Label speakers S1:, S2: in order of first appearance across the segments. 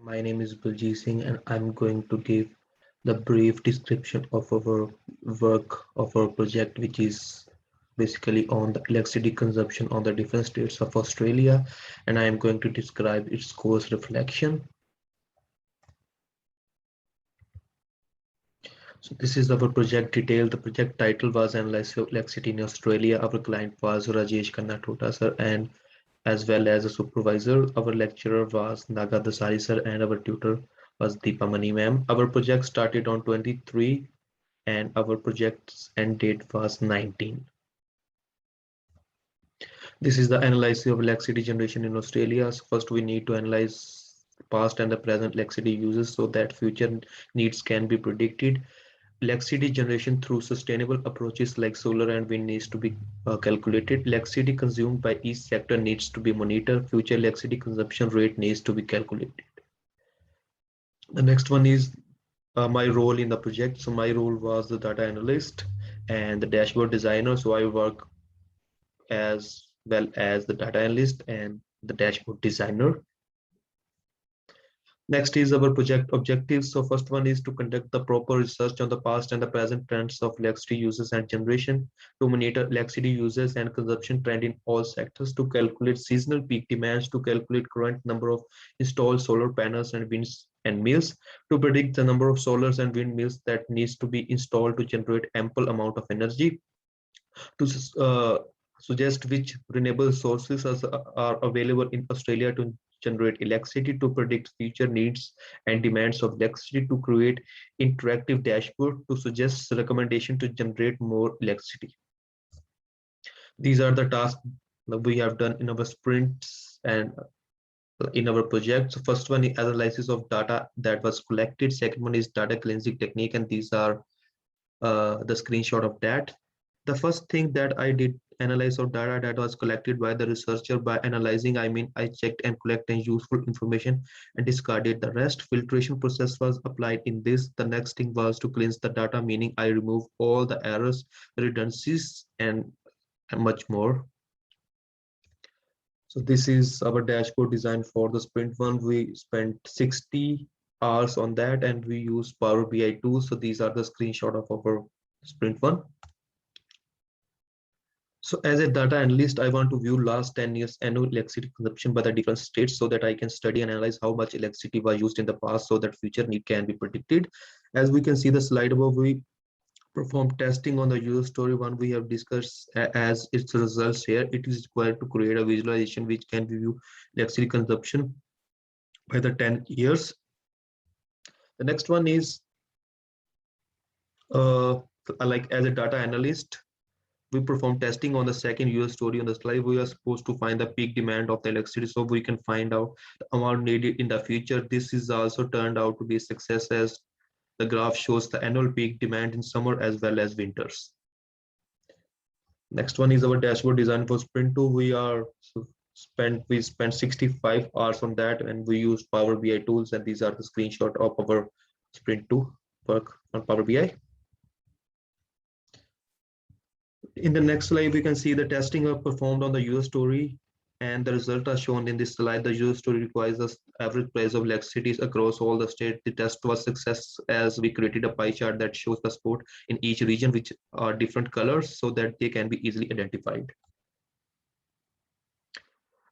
S1: My name is Baljeet Singh, and I'm going to give the brief description of our work of our project, which is basically on the electricity consumption on the different states of Australia, and I am going to describe its course reflection. So this is our project detail. The project title was Analysis of Electricity in Australia. Our client was Rajesh Kannatota sir, and as well as a supervisor. Our lecturer was Naga Dasari sir, and our tutor was Deepa Mani ma'am. Our project started on 23 and our project's end date was 19. This is the analysis of electricity generation in Australia. So first we need to analyze past and the present electricity uses so that future needs can be predicted. Electricity generation through sustainable approaches like solar and wind needs to be calculated. Electricity consumed by each sector needs to be monitored. Future electricity consumption rate needs to be calculated. The next one is my role in the project. So my role was the data analyst and the dashboard designer. So I work as well as the data analyst and the dashboard designer. Next is our project objectives. So first one is to conduct the proper research on the past and the present trends of electricity uses and generation, to monitor electricity uses and consumption trend in all sectors, to calculate seasonal peak demands, to calculate current number of installed solar panels and winds and mills, to predict the number of solars and windmills that needs to be installed to generate ample amount of energy, to suggest which renewable sources are available in Australia to generate electricity, to predict future needs and demands of electricity, to create interactive dashboard, to suggest recommendation to generate more electricity. These are the tasks that we have done in our sprints and in our project. So first one is analysis of data that was collected. Second one is data cleansing technique, and these are the screenshot of that. The first thing that I did analyze of data that was collected by the researcher. By analyzing, I mean I checked and collected useful information and discarded the rest. Filtration process was applied in this. The next thing was to cleanse the data, meaning I remove all the errors, redundancies, and much more. So this is our dashboard design for the sprint one. We spent 60 hours on that and we use Power BI tools. So these are the screenshot of our sprint one. So as a data analyst, I want to view last 10 years annual electricity consumption by the different states so that I can study and analyze how much electricity was used in the past so that future need can be predicted. As we can see the slide above, we perform testing on the user story one we have discussed as its results here. It is required to create a visualization which can view electricity consumption by the 10 years. The next one is like as a data analyst, we perform testing on the second user story on the slide. We are supposed to find the peak demand of the electricity so we can find out the amount needed in the future. This is also turned out to be a success as the graph shows the annual peak demand in summer as well as winters. Next one is our dashboard design for sprint 2. We spent 65 hours on that and we use Power BI tools, and these are the screenshot of our sprint 2 work on Power BI. In the next slide, we can see the testing are performed on the user story and the result are shown in this slide. The user story requires the average price of electricity across all the states. The test was success as we created a pie chart that shows the spot in each region, which are different colors so that they can be easily identified.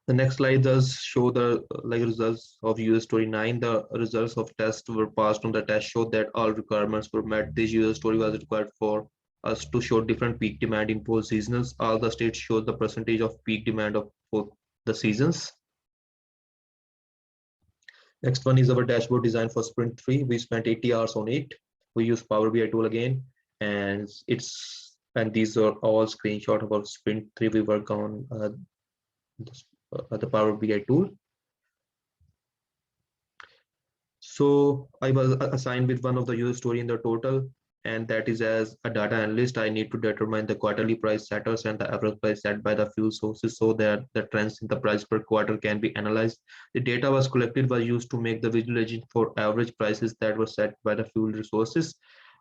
S1: The next slide does show the results of user story 9. The results of test were passed on the test showed that all requirements were met. This user story was required for us to show different peak demand in both seasons. All the states show the percentage of peak demand of both the seasons. Next one is our dashboard design for sprint 3. We spent 80 hours on it. We use Power BI tool again, and these are all screenshot of our sprint 3. We work on the Power BI tool. So I was assigned with one of the user story in the total, and that is as a data analyst, I need to determine the quarterly price setters and the average price set by the fuel sources so that the trends in the price per quarter can be analyzed. The data was collected was used to make the visualization for average prices that were set by the fuel resources.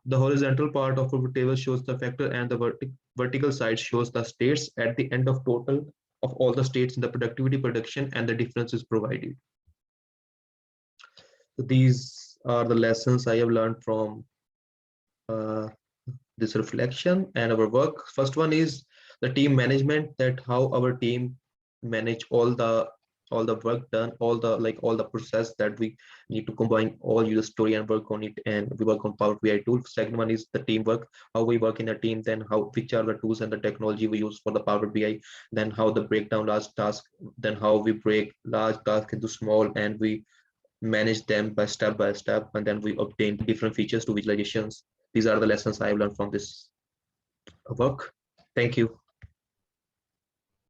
S1: The horizontal part of our table shows the factor and the vertical side shows the states at the end of total of all the states in the productivity, production, and the differences provided. these are the lessons I have learned from uh, this reflection and our work. First one is the team management, that how our team manage all the work done, all the process that we need to combine all user story and work on it, and we work on Power BI tool. Second one is the teamwork, how we work in a team, then how which are the tools and the technology we use for the Power BI, then how the breakdown large task, then how we break large task into small and we manage them by step, and then we obtain different features to visualizations. These are the lessons I've learned from this work. Thank you.